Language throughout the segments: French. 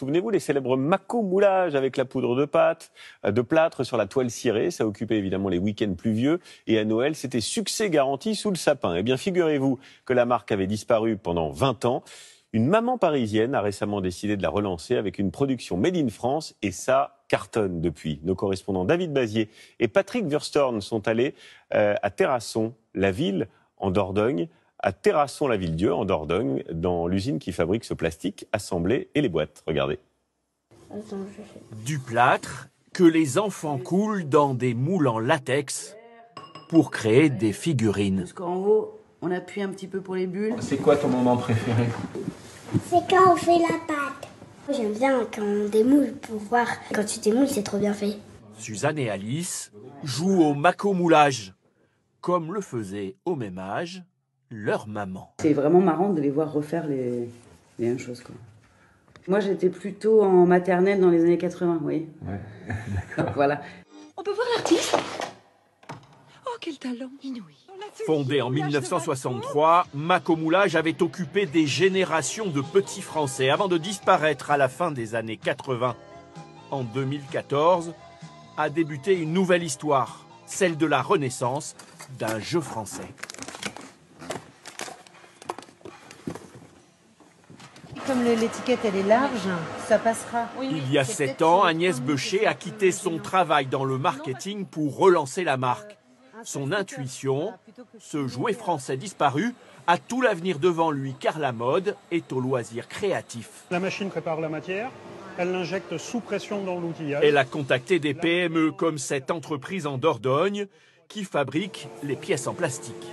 souvenez-vous, les célèbres maco-moulages avec la poudre de plâtre sur la toile cirée. Ça occupait évidemment les week-ends pluvieux. Et à Noël, c'était succès garanti sous le sapin. Eh bien, figurez-vous que la marque avait disparu pendant 20 ans. Une maman parisienne a récemment décidé de la relancer avec une production Made in France. Et ça cartonne depuis. Nos correspondants David Bazier et Patrick Würstorn sont allés à Terrasson, la ville en Dordogne, à Terrasson-la-Ville-Dieu, en Dordogne, dans l'usine qui fabrique ce plastique assemblé et les boîtes. Regardez. Du plâtre que les enfants coulent dans des moules en latex pour créer des figurines. Jusqu'en haut, on appuie un petit peu pour les bulles. C'est quoi ton moment préféré? C'est quand on fait la pâte. J'aime bien quand on démoule pour voir. Quand tu démoules, c'est trop bien fait. Suzanne et Alice jouent au maco-moulage, comme le faisait au même âge leur maman. C'est vraiment marrant de les voir refaire les mêmes choses, quoi. Moi, j'étais plutôt en maternelle dans les années 80, oui. Ouais. Voilà. On peut voir l'artiste? Oh, quel talent inouï. Fondé en 1963, Maco-Moulage avait occupé des générations de petits Français avant de disparaître à la fin des années 80. En 2014, a débuté une nouvelle histoire, celle de la renaissance d'un jeu français. Comme l'étiquette elle est large, ça passera. Il y a 7 ans, Agnès Beuchet a quitté son travail dans le marketing pour relancer la marque. Son intuition, ce jouet français disparu, a tout l'avenir devant lui car la mode est au loisir créatif. La machine prépare la matière, elle l'injecte sous pression dans l'outillage. Elle a contacté des PME comme cette entreprise en Dordogne qui fabrique les pièces en plastique.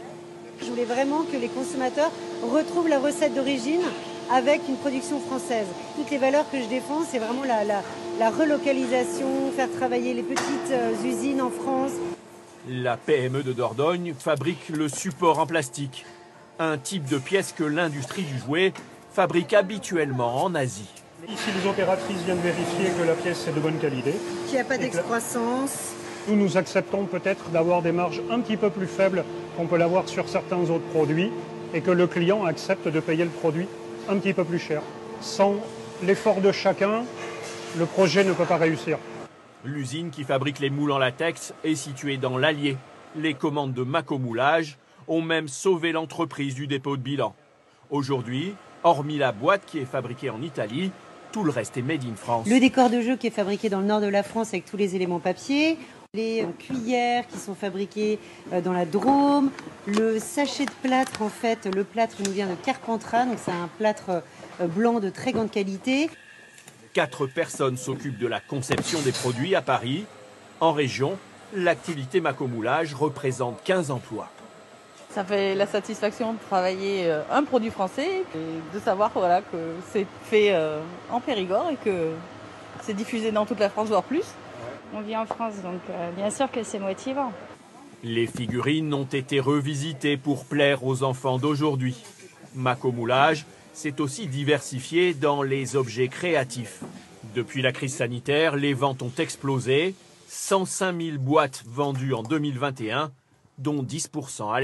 Je voulais vraiment que les consommateurs retrouvent la recette d'origine avec une production française. Toutes les valeurs que je défends, c'est vraiment la relocalisation, faire travailler les petites usines en France. La PME de Dordogne fabrique le support en plastique, un type de pièce que l'industrie du jouet fabrique habituellement en Asie. Ici, les opératrices viennent vérifier que la pièce est de bonne qualité. Qu'il n'y a pas d'excroissance. Nous acceptons peut-être d'avoir des marges un petit peu plus faibles qu'on peut l'avoir sur certains autres produits et que le client accepte de payer le produit un petit peu plus cher. Sans l'effort de chacun, le projet ne peut pas réussir. L'usine qui fabrique les moules en latex est située dans l'Allier. Les commandes de Maco-Moulage ont même sauvé l'entreprise du dépôt de bilan. Aujourd'hui, hormis la boîte qui est fabriquée en Italie, tout le reste est made in France. Le décor de jeu qui est fabriqué dans le nord de la France avec tous les éléments papier. Les cuillères qui sont fabriquées dans la Drôme. Le sachet de plâtre, en fait, le plâtre nous vient de Carpentras, donc c'est un plâtre blanc de très grande qualité. 4 personnes s'occupent de la conception des produits à Paris. En région, l'activité Maco-Moulage représente 15 emplois. Ça fait la satisfaction de travailler un produit français et de savoir voilà, que c'est fait en Périgord et que c'est diffusé dans toute la France, voire plus. On vit en France, donc bien sûr que c'est motivant. Les figurines ont été revisitées pour plaire aux enfants d'aujourd'hui. Maco-Moulage s'est aussi diversifié dans les objets créatifs. Depuis la crise sanitaire, les ventes ont explosé. 105 000 boîtes vendues en 2021, dont 10% à